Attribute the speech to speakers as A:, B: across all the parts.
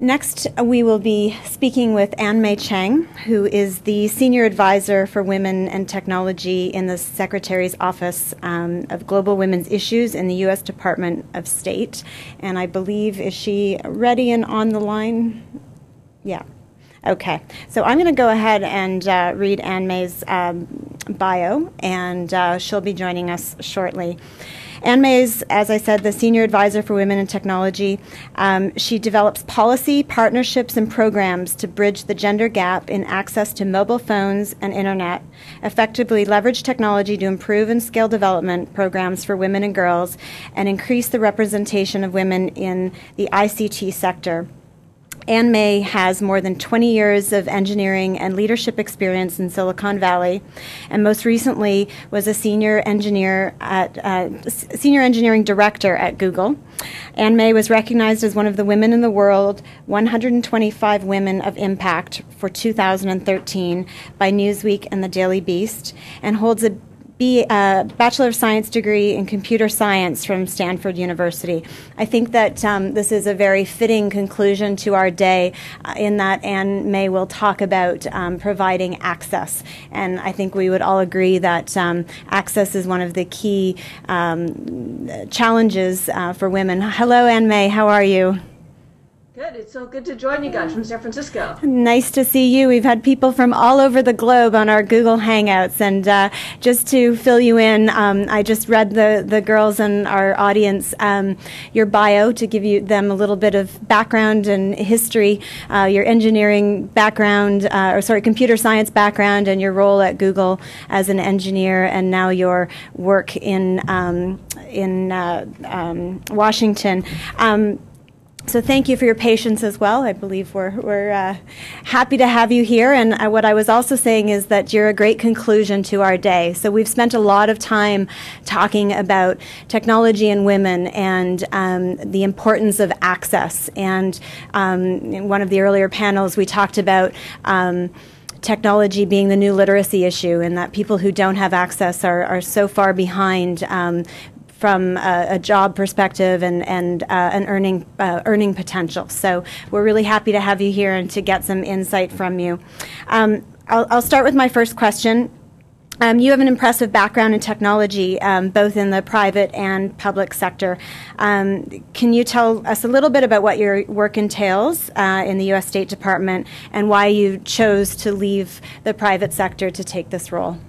A: Next, we will be speaking with Ann-May Chang, who is the Senior Advisor for Women and Technology in the Secretary's Office of Global Women's Issues in the U.S. Department of State. And I believe, is she ready and on the line? Yeah. Okay. So I'm going to go ahead and read Ann-May's bio, and she'll be joining us shortly. Ann-May is, as I said, the Senior Advisor for Women in Technology. She develops policy, partnerships, and programs to bridge the gender gap in access to mobile phones and internet, effectively leverage technology to improve and scale development programs for women and girls, and increase the representation of women in the ICT sector. Ann-May has more than 20 years of engineering and leadership experience in Silicon Valley, and most recently was a senior engineering director at Google. Ann-May was recognized as one of the Women in the World 125 Women of Impact for 2013 by Newsweek and the Daily Beast, and holds a Bachelor of Science degree in Computer Science from Stanford University. I think that this is a very fitting conclusion to our day in that Ann-May will talk about providing access. And I think we would all agree that access is one of the key challenges for women. Hello, Ann-May. How are you?
B: Good. It's so good to join you guys from San Francisco.
A: Nice to see you. We've had people from all over the globe on our Google Hangouts. And just to fill you in, I just read the girls and our audience your bio to give them a little bit of background and history, your engineering background, computer science background, and your role at Google as an engineer, and now your work in Washington. So thank you for your patience as well. I believe we're happy to have you here. And what I was also saying is that you're a great conclusion to our day. So we've spent a lot of time talking about technology and women and the importance of access. And in one of the earlier panels, we talked about technology being the new literacy issue, and that people who don't have access are so far behind from a job perspective and an earning potential. So we're really happy to have you here and to get some insight from you. I'll start with my first question. You have an impressive background in technology, both in the private and public sector. Can you tell us a little bit about what your work entails in the U.S. State Department and why you chose to leave the private sector to take this role?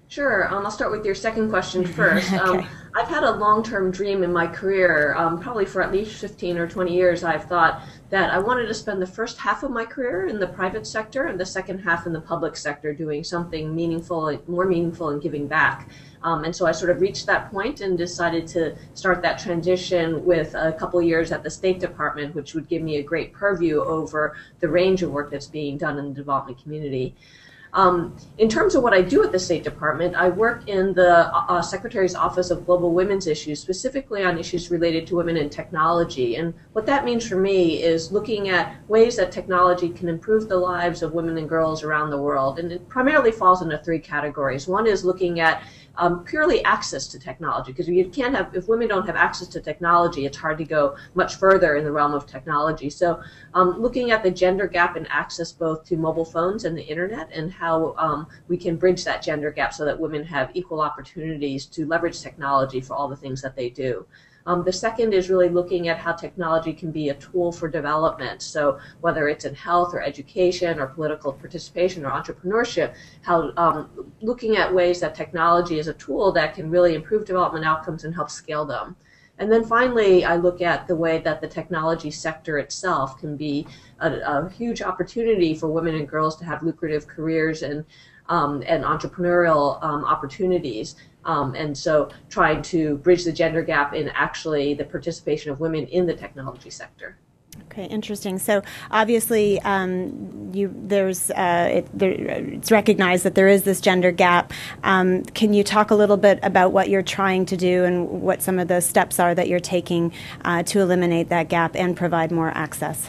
B: Sure. I'll start with your second question first.
A: Okay.
B: I've had a long-term dream in my career, probably for at least 15 or 20 years. I've thought that I wanted to spend the first half of my career in the private sector and the second half in the public sector doing something meaningful, more meaningful, and giving back. And so I sort of reached that point and decided to start that transition with a couple years at the State Department, which would give me a great purview over the range of work that's being done in the development community. In terms of what I do at the State Department, I work in the Secretary's Office of Global Women's Issues, specifically on issues related to women in technology. And what that means for me is looking at ways that technology can improve the lives of women and girls around the world. And it primarily falls into three categories. One is looking at purely access to technology, because if women don't have access to technology, it's hard to go much further in the realm of technology. So looking at the gender gap in access both to mobile phones and the internet, and how we can bridge that gender gap so that women have equal opportunities to leverage technology for all the things that they do. The second is really looking at how technology can be a tool for development. So whether it's in health or education or political participation or entrepreneurship, how looking at ways that technology is a tool that can really improve development outcomes and help scale them. And then finally, I look at the way that the technology sector itself can be a huge opportunity for women and girls to have lucrative careers and entrepreneurial opportunities. And so trying to bridge the gender gap in actually the participation of women in the technology sector.
A: Okay, interesting. So obviously, it's recognized that there is this gender gap. Can you talk a little bit about what you're trying to do and what some of the steps are that you're taking to eliminate that gap and provide more access?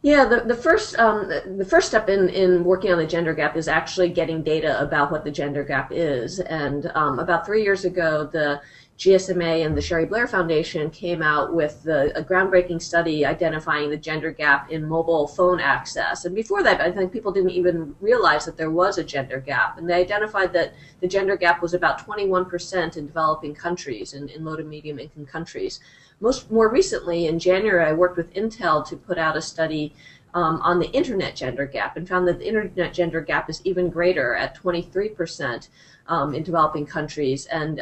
B: Yeah, the first step in working on the gender gap is actually getting data about what the gender gap is. And about 3 years ago, the GSMA and the Sherry Blair Foundation came out with a groundbreaking study identifying the gender gap in mobile phone access. And before that, I think people didn't even realize that there was a gender gap. And they identified that the gender gap was about 21% in developing countries, in low to medium income countries. More recently, in January, I worked with Intel to put out a study on the internet gender gap, and found that the internet gender gap is even greater at 23% in developing countries, and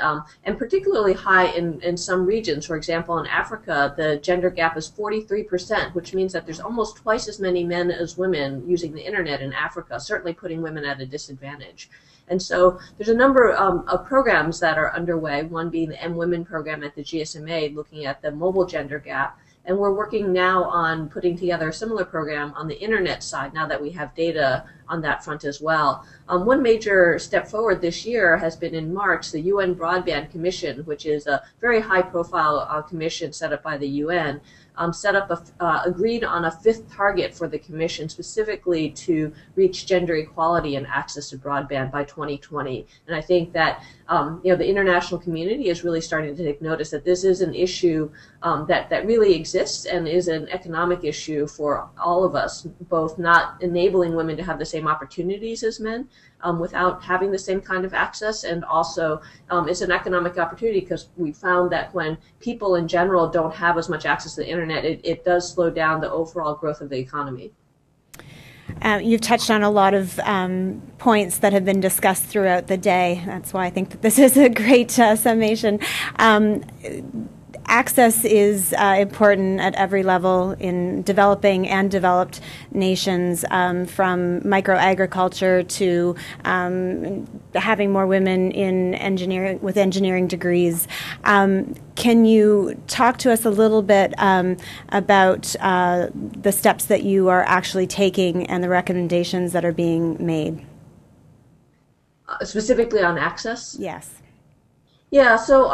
B: particularly high in some regions. For example, in Africa, the gender gap is 43%, which means that there's almost twice as many men as women using the internet in Africa, certainly putting women at a disadvantage. And so there's a number of programs that are underway, one being the M-Women program at the GSMA, looking at the mobile gender gap. And we're working now on putting together a similar program on the internet side, now that we have data on that front as well. One major step forward this year has been in March, the UN Broadband Commission, which is a very high-profile commission set up by the UN, agreed on a fifth target for the Commission, specifically to reach gender equality and access to broadband by 2020. And I think that the international community is really starting to take notice that this is an issue that really exists and is an economic issue for all of us, both not enabling women to have the same opportunities as men without having the same kind of access, and also it's an economic opportunity because we found that when people in general don't have as much access to the internet, it does slow down the overall growth of the economy.
A: You've touched on a lot of points that have been discussed throughout the day. That's why I think that this is a great summation. Access is important at every level in developing and developed nations, from microagriculture to having more women in engineering with engineering degrees. Can you talk to us a little bit about the steps that you are actually taking and the recommendations that are being made?
B: Specifically on access?
A: Yes.
B: Yeah. So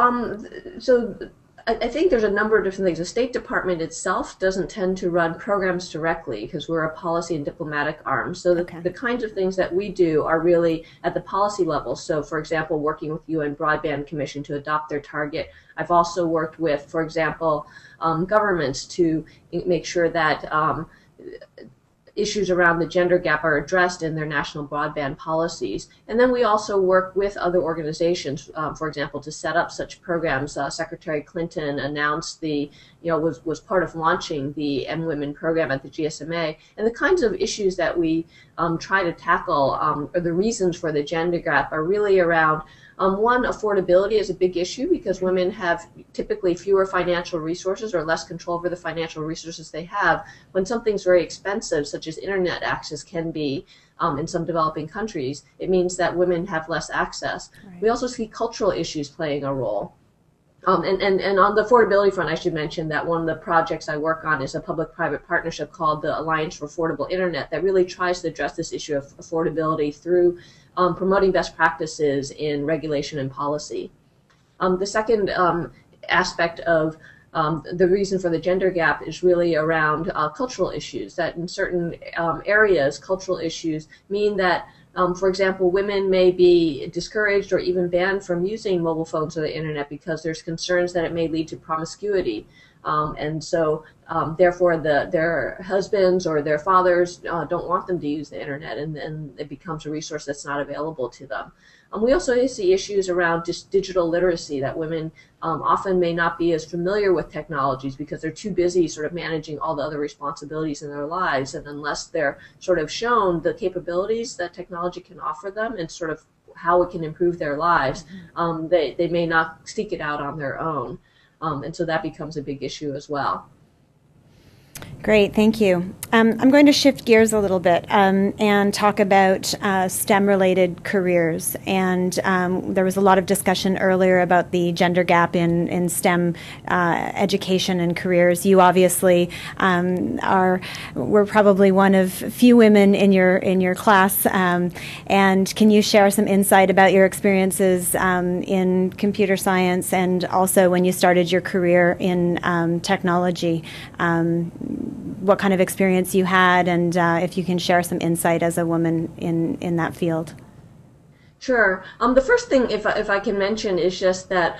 B: I think there's a number of different things. The State Department itself doesn't tend to run programs directly because we're a policy and diplomatic arm. So the kinds of things that we do are really at the policy level. So, for example, working with UN Broadband Commission to adopt their target. I've also worked with, for example, governments to make sure that issues around the gender gap are addressed in their national broadband policies. And then we also work with other organizations, for example, to set up such programs. Secretary Clinton announced was part of launching the M-Women program at the GSMA. And the kinds of issues that we try to tackle, or the reasons for the gender gap, are really around one, affordability is a big issue because women have typically fewer financial resources or less control over the financial resources they have. When something's very expensive, such as internet access can be in some developing countries, it means that women have less access. Right. We also see cultural issues playing a role. And on the affordability front, I should mention that one of the projects I work on is a public-private partnership called the Alliance for Affordable Internet that really tries to address this issue of affordability through promoting best practices in regulation and policy. The second aspect of the reason for the gender gap is really around cultural issues, that in certain areas, cultural issues mean that for example, women may be discouraged or even banned from using mobile phones or the internet because there's concerns that it may lead to promiscuity. And so, therefore, their husbands or their fathers don't want them to use the internet, and it becomes a resource that's not available to them. We also see issues around just digital literacy, that women often may not be as familiar with technologies because they're too busy sort of managing all the other responsibilities in their lives, and unless they're sort of shown the capabilities that technology can offer them and sort of how it can improve their lives, they may not seek it out on their own. And so that becomes a big issue as well.
A: Great, thank you. I'm going to shift gears a little bit and talk about STEM-related careers. And there was a lot of discussion earlier about the gender gap in STEM education and careers. You obviously were probably one of few women in your class. And can you share some insight about your experiences in computer science and also when you started your career in technology? what kind of experience you had, and if you can share some insight as a woman in that field.
B: Sure. The first thing, if I can mention, is just that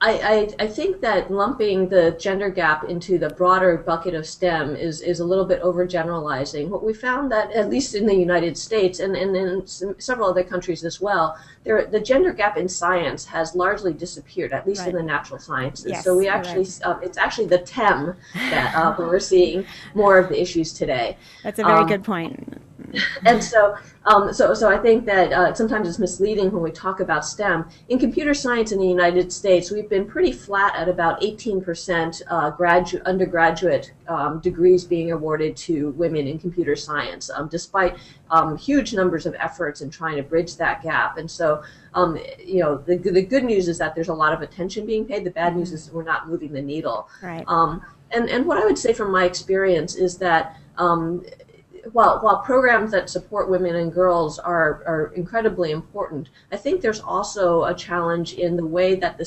B: I think that lumping the gender gap into the broader bucket of STEM is a little bit overgeneralizing. What we found that, at least in the United States and in several other countries as well, the gender gap in science has largely disappeared, at least in the natural sciences.
A: Yes,
B: so we actually, it's actually the TEM that we're seeing more of the issues today.
A: That's a very good point.
B: And so I think that sometimes it's misleading when we talk about STEM. In computer science in the United States, we've been pretty flat at about 18% undergraduate degrees being awarded to women in computer science, despite huge numbers of efforts in trying to bridge that gap. And so, the good news is that there's a lot of attention being paid. The bad news is we're not moving the needle.
A: Right.
B: And what I would say from my experience is that while programs that support women and girls are incredibly important, I think there's also a challenge in the way that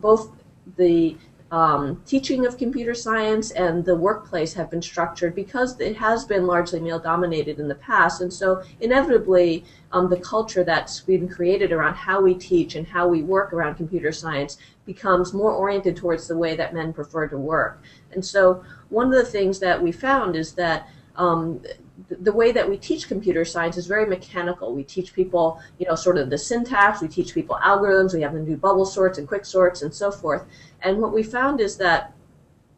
B: both the teaching of computer science and the workplace have been structured, because it has been largely male-dominated in the past. And so inevitably, the culture that's been created around how we teach and how we work around computer science becomes more oriented towards the way that men prefer to work. And so one of the things that we found is that the way that we teach computer science is very mechanical. We teach people, sort of the syntax, we teach people algorithms, we have them do bubble sorts and quick sorts and so forth. And what we found is that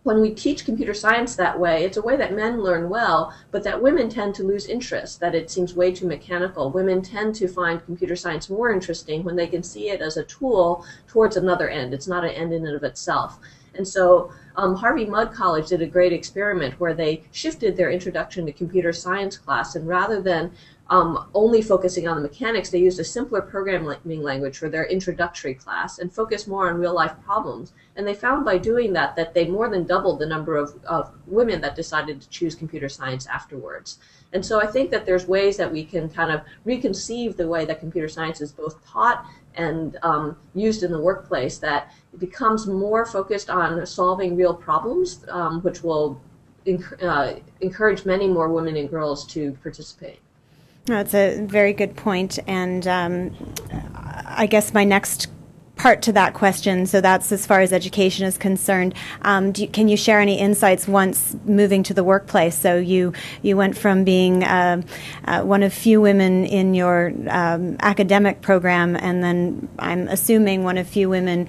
B: when we teach computer science that way, it's a way that men learn well, but that women tend to lose interest, that it seems way too mechanical. Women tend to find computer science more interesting when they can see it as a tool towards another end. It's not an end in and of itself. And so Harvey Mudd College did a great experiment where they shifted their introduction to computer science class, and rather than only focusing on the mechanics, they used a simpler programming language for their introductory class and focused more on real-life problems. And they found by doing that they more than doubled the number of women that decided to choose computer science afterwards. And so I think that there's ways that we can kind of reconceive the way that computer science is both taught and used in the workplace, that it becomes more focused on solving real problems, which will encourage many more women and girls to participate.
A: That's a very good point, and I guess my next part to that question, so that's as far as education is concerned, can you share any insights once moving to the workplace? So you went from being one of few women in your academic program, and then I'm assuming one of few women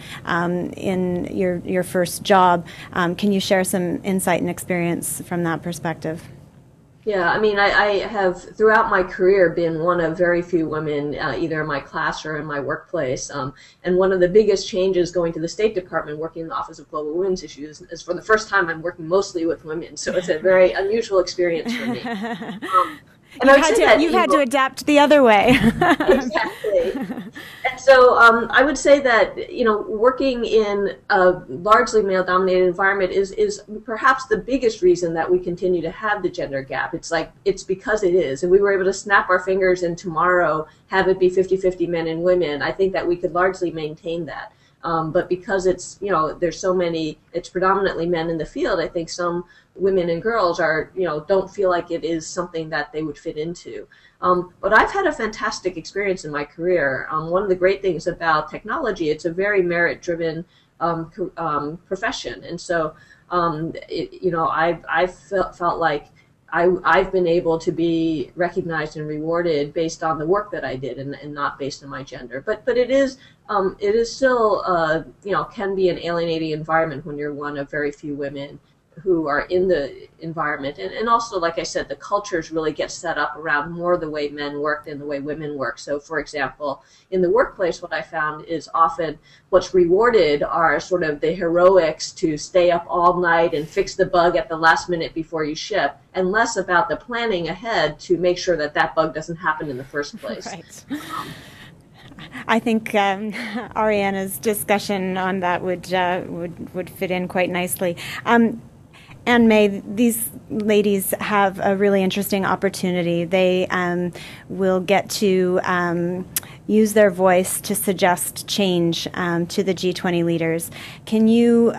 A: in your first job. Can you share some insight and experience from that perspective?
B: Yeah, I mean, I have throughout my career been one of very few women, either in my class or in my workplace. And one of the biggest changes going to the State Department, working in the Office of Global Women's Issues, is for the first time I'm working mostly with women. So it's a very unusual experience for me. And
A: you've had to adapt the other way.
B: Exactly. And so I would say that, working in a largely male-dominated environment is perhaps the biggest reason that we continue to have the gender gap. It's because it is. And we were able to snap our fingers and tomorrow have it be 50-50 men and women. I think that we could largely maintain that. But because it's, there's so many, it's predominantly men in the field, I think some women and girls don't feel like it is something that they would fit into. But I've had a fantastic experience in my career. One of the great things about technology, it's a very merit-driven profession. And so, I've felt like I've been able to be recognized and rewarded based on the work that I did and not based on my gender. But it is still, can be an alienating environment when you're one of very few women who are in the environment. And also, like I said, the cultures really get set up around more the way men work than the way women work. So, for example, in the workplace, what I found is often what's rewarded are sort of the heroics to stay up all night and fix the bug at the last minute before you ship, and less about the planning ahead to make sure that that bug doesn't happen in the first place.
A: Right. I think Ariana's discussion on that would fit in quite nicely. And May, these ladies have a really interesting opportunity. They will get to use their voice to suggest change to the G20 leaders. Can you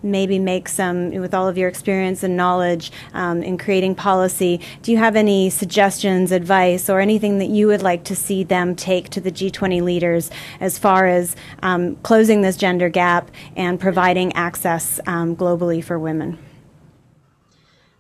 A: maybe make some, with all of your experience and knowledge in creating policy, do you have any suggestions, advice, or anything that you would like to see them take to the G20 leaders as far as closing this gender gap and providing access globally for women?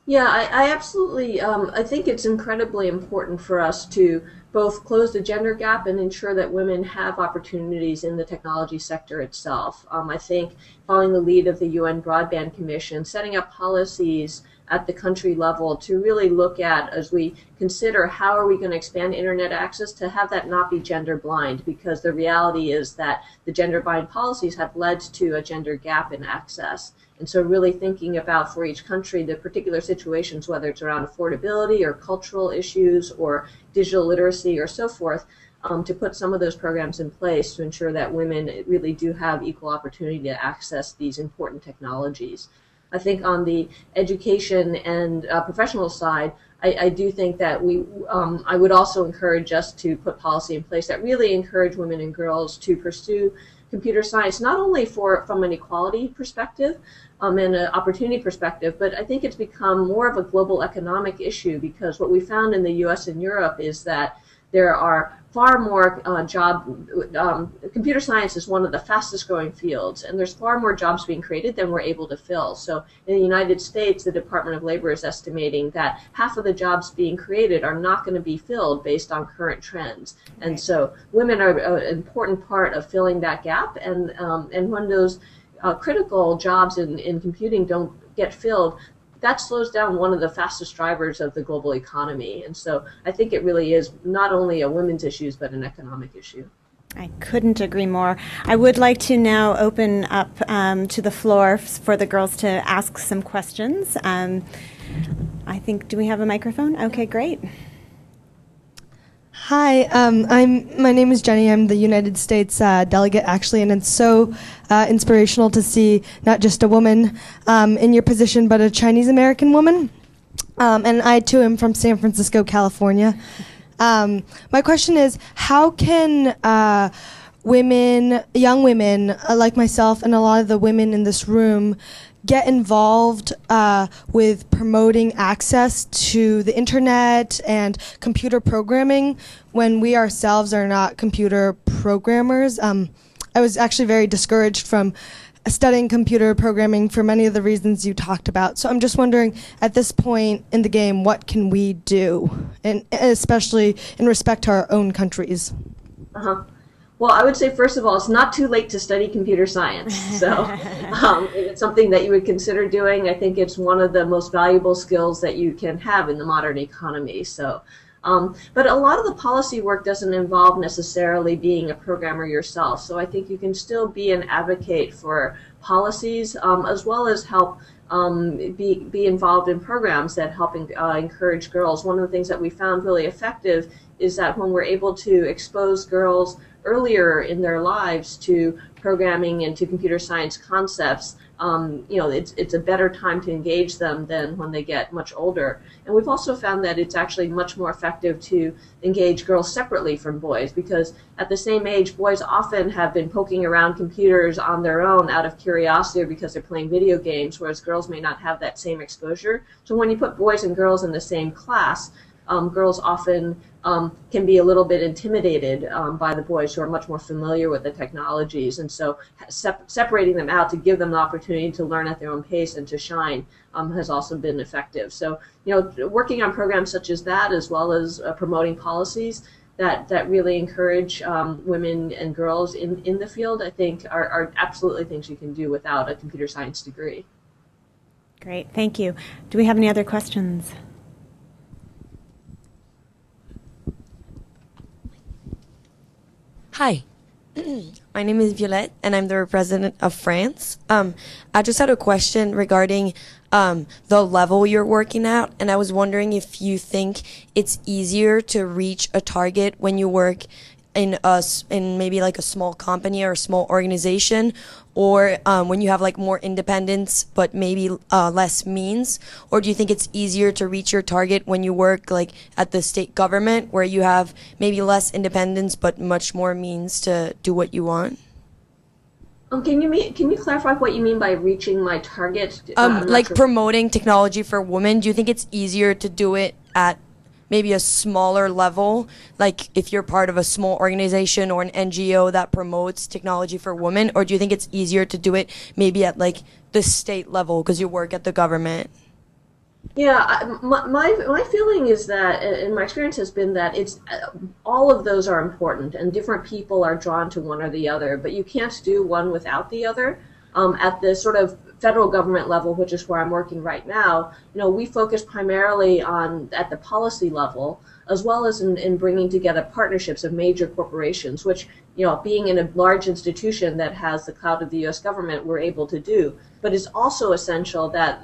B: Yeah, I absolutely, I think it's incredibly important for us to both close the gender gap and ensure that women have opportunities in the technology sector itself. I think following the lead of the UN Broadband Commission, setting up policies at the country level to really look at, as we consider how are we going to expand internet access, to have that not be gender blind, because the reality is that the gender blind policies have led to a gender gap in access. And so really thinking about for each country the particular situations, whether it's around affordability or cultural issues or digital literacy or so forth, to put some of those programs in place to ensure that women really do have equal opportunity to access these important technologies. I think on the education and professional side, I do think that I would also encourage us to put policy in place that really encourage women and girls to pursue computer science, not only from an equality perspective and an opportunity perspective, but I think it's become more of a global economic issue, because what we found in the US and Europe is that there are far more computer science is one of the fastest growing fields, and there's far more jobs being created than we're able to fill. So in the United States, the Department of Labor is estimating that half of the jobs being created are not going to be filled based on current trends. And so women are an important part of filling that gap, and when those critical jobs in computing don't get filled, that slows down one of the fastest drivers of the global economy. And so I think it really is not only a women's issue, but an economic issue.
A: I couldn't agree more. I would like to now open up to the floor for the girls to ask some questions. I think, do we have a microphone? Okay, great.
C: Hi, my name is Jenny. I'm the United States delegate, actually, and it's so inspirational to see not just a woman in your position, but a Chinese American woman. And I too am from San Francisco, California. My question is, how can young women like myself and a lot of the women in this room get involved with promoting access to the internet and computer programming when we ourselves are not computer programmers? I was actually very discouraged from studying computer programming for many of the reasons you talked about. So I'm just wondering, at this point in the game, what can we do, and especially in respect to our own countries?
B: Well, I would say, first of all, it's not too late to study computer science. So if it's something that you would consider doing, I think it's one of the most valuable skills that you can have in the modern economy. So, but a lot of the policy work doesn't involve necessarily being a programmer yourself. So I think you can still be an advocate for policies, as well as help be involved in programs that help encourage girls. One of the things that we found really effective is that when we're able to expose girls earlier in their lives to programming and to computer science concepts, it's a better time to engage them than when they get much older. And we've also found that it's actually much more effective to engage girls separately from boys, because at the same age, boys often have been poking around computers on their own out of curiosity or because they're playing video games, whereas girls may not have that same exposure. So when you put boys and girls in the same class, girls often can be a little bit intimidated by the boys who are much more familiar with the technologies. And so separating them out to give them the opportunity to learn at their own pace and to shine has also been effective. So, working on programs such as that, as well as promoting policies that really encourage women and girls in the field, I think are absolutely things you can do without a computer science degree.
A: Great, thank you. Do we have any other questions?
D: Hi, my name is Violette, and I'm the representative of France. I just had a question regarding the level you're working at, and I was wondering if you think it's easier to reach a target when you work in maybe like a small company or a small organization, or when you have like more independence but maybe less means? Or do you think it's easier to reach your target when you work like at the state government, where you have maybe less independence but much more means to do what you want?
B: Can you clarify what you mean by reaching my target?
D: Like promoting technology for women, do you think it's easier to do it at maybe a smaller level, like if you're part of a small organization or an NGO that promotes technology for women, or do you think it's easier to do it maybe at like the state level because you work at the government?
B: Yeah, my feeling is that, and my experience has been that it's all of those are important, and different people are drawn to one or the other, but you can't do one without the other. At the sort of federal government level, which is where I'm working right now, we focus primarily on at the policy level, as well as in bringing together partnerships of major corporations, which, being in a large institution that has the clout of the U.S. government, we're able to do. But it's also essential that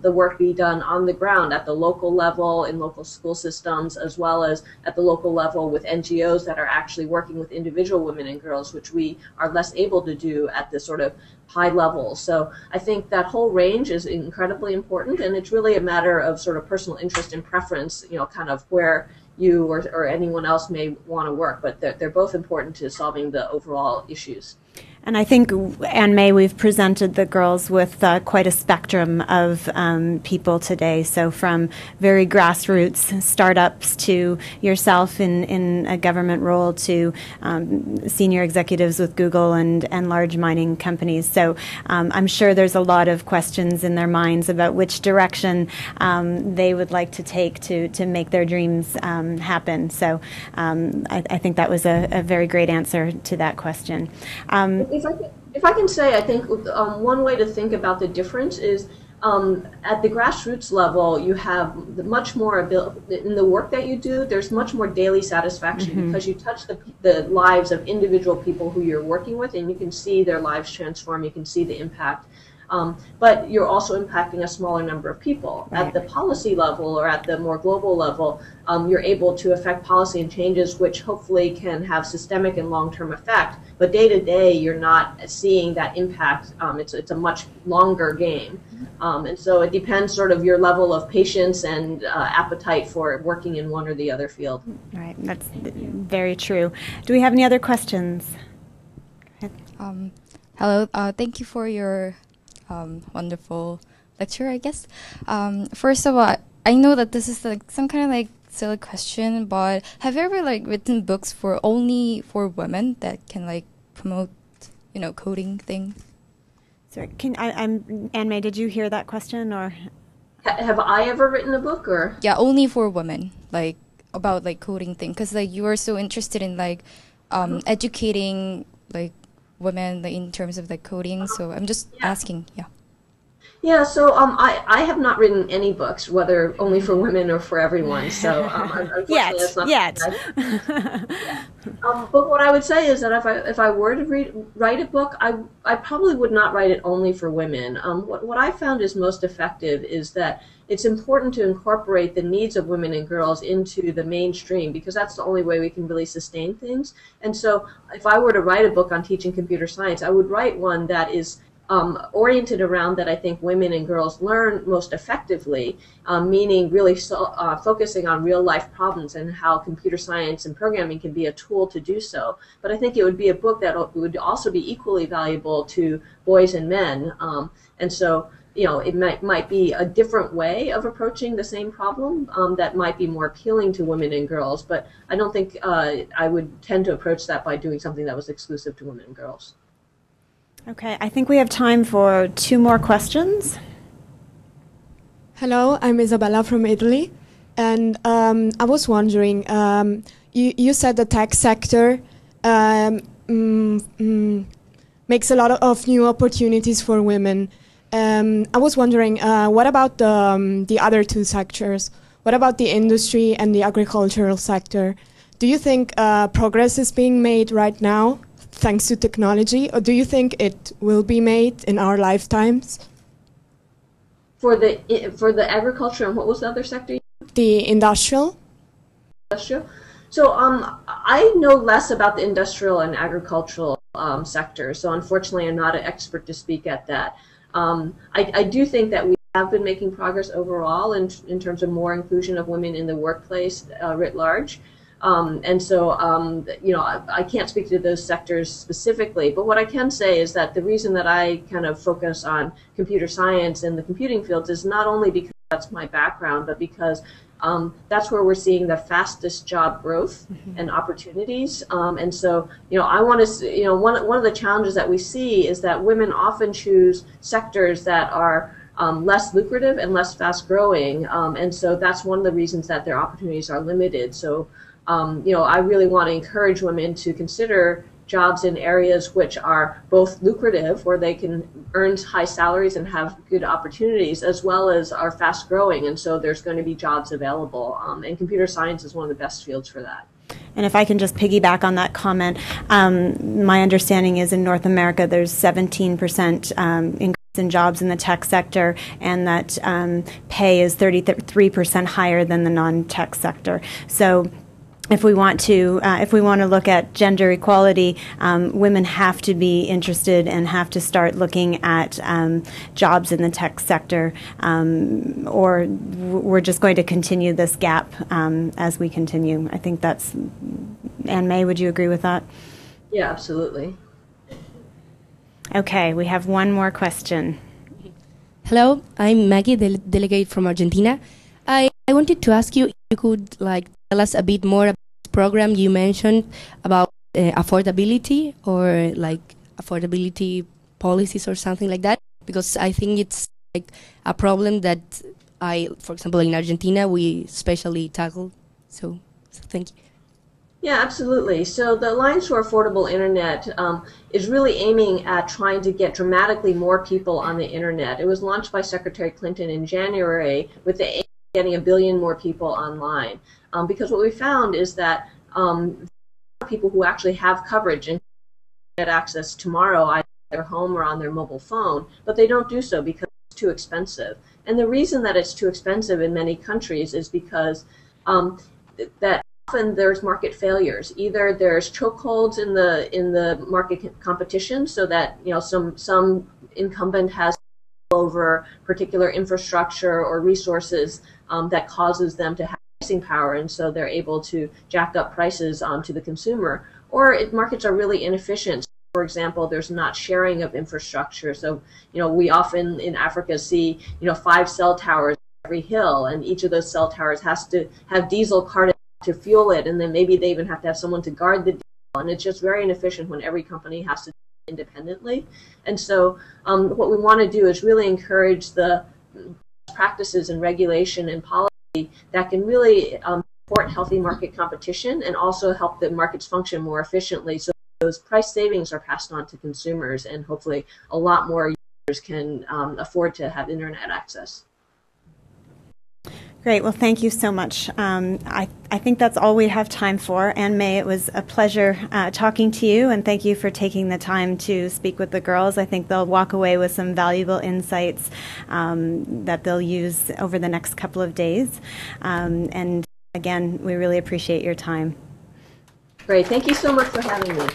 B: the work be done on the ground at the local level, in local school systems, as well as at the local level with NGOs that are actually working with individual women and girls, which we are less able to do at the sort of high level. So I think that whole range is incredibly important, and it's really a matter of sort of personal interest and preference, kind of where you or anyone else may want to work, but they're both important to solving the overall issues.
A: And I think, Anne May, we've presented the girls with quite a spectrum of people today. So from very grassroots startups to yourself in a government role to senior executives with Google and large mining companies. So I'm sure there's a lot of questions in their minds about which direction they would like to take to make their dreams happen. So I think that was a very great answer to that question.
B: If I can say, I think one way to think about the difference is at the grassroots level, you have much more in the work that you do. There's much more daily satisfaction because you touch the lives of individual people who you're working with, and you can see their lives transform. You can see the impact. But you're also impacting a smaller number of people. Right. At the policy level or at the more global level, you're able to affect policy and changes which hopefully can have systemic and long-term effect. But day to day, you're not seeing that impact. It's a much longer game. And so it depends sort of your level of patience and appetite for working in one or the other field.
A: Right, that's very true. Do we have any other questions?
E: Hello, thank you for your wonderful lecture, I guess. First of all, I know that this is like some kind of like silly question, but have you ever like written books only for women that can like promote, coding thing?
A: Sorry, I'm Anne May. Did you hear that question or?
B: Have I ever written a book or?
E: Yeah, only for women, like about like coding thing, because like you are so interested in like educating like women like, in terms of like coding. So I'm just asking, yeah.
B: Yeah, so I have not written any books, whether only for women or for everyone. So unfortunately, that's not
A: yet.
B: But what I would say is that if I were to write a book, I probably would not write it only for women. What I found is most effective is that it's important to incorporate the needs of women and girls into the mainstream, because that's the only way we can really sustain things. And so if I were to write a book on teaching computer science, I would write one that is oriented around that I think women and girls learn most effectively, meaning really focusing on real life problems and how computer science and programming can be a tool to do so. But I think it would be a book that would also be equally valuable to boys and men. And so, it might be a different way of approaching the same problem that might be more appealing to women and girls. But I don't think I would tend to approach that by doing something that was exclusive to women and girls.
A: Okay, I think we have time for 2 more questions.
F: Hello, I'm Isabella from Italy, and I was wondering, you said the tech sector makes a lot of new opportunities for women. I was wondering, what about the other 2 sectors? What about the industry and the agricultural sector? Do you think progress is being made right now thanks to technology, or do you think it will be made in our lifetimes?
B: For the agriculture, and what was the other sector?
F: The industrial.
B: Industrial. So I know less about the industrial and agricultural sector, so unfortunately I'm not an expert to speak at that. I do think that we have been making progress overall in terms of more inclusion of women in the workplace writ large. And so, you know, I can't speak to those sectors specifically, but what I can say is that the reason that I kind of focus on computer science and the computing fields is not only because that's my background, but because that's where we're seeing the fastest job growth and opportunities. And so, you know, I want to, you know, one of the challenges that we see is that women often choose sectors that are less lucrative and less fast growing. And so that's one of the reasons that their opportunities are limited. So, you know, I really want to encourage women to consider jobs in areas which are both lucrative, where they can earn high salaries and have good opportunities, as well as are fast growing. And so there's going to be jobs available. And computer science is one of the best fields for that.
A: And if I can just piggyback on that comment, my understanding is in North America there's 17% increase in jobs in the tech sector, and that pay is 33% higher than the non-tech sector. So if we want to look at gender equality, women have to be interested and have to start looking at jobs in the tech sector, or we're just going to continue this gap as we continue. I think that's. Anne May, would you agree with that?
B: Yeah, absolutely.
A: Okay, we have one more question.
G: Hello, I'm Maggie, the delegate from Argentina. I wanted to ask you if you could tell us a bit more about this program you mentioned about affordability, or affordability policies or something like that, because I think it's a problem that for example, in Argentina, we especially tackle. So thank you.
B: Yeah, absolutely. So the Alliance for Affordable Internet is really aiming at trying to get dramatically more people on the Internet. It was launched by Secretary Clinton in January with the aim of getting 1 billion more people online. Because what we found is that people who actually have coverage and get access tomorrow, either at their home or on their mobile phone, but they don't do so because it's too expensive. And the reason that it's too expensive in many countries is because that often there's market failures. Either there's chokeholds in the market competition, so that, you know, some incumbent has over particular infrastructure or resources that causes them to have pricing power, and so they're able to jack up prices to the consumer. Or markets are really inefficient. For example, there's not sharing of infrastructure. So, you know, we often in Africa see, you know, 5 cell towers on every hill, and each of those cell towers has to have diesel carted to fuel it, and then maybe they even have to have someone to guard the diesel, and it's just very inefficient when every company has to do it independently. And so what we want to do is really encourage the practices and regulation and policy that can really support healthy market competition and also help the markets function more efficiently, so those price savings are passed on to consumers, and hopefully a lot more users can afford to have internet access.
A: Great. Well, thank you so much. I think that's all we have time for. Anne May, it was a pleasure talking to you, and thank you for taking the time to speak with the girls. I think they'll walk away with some valuable insights that they'll use over the next couple of days. And again, we really appreciate your time.
B: Great. Thank you so much for having me.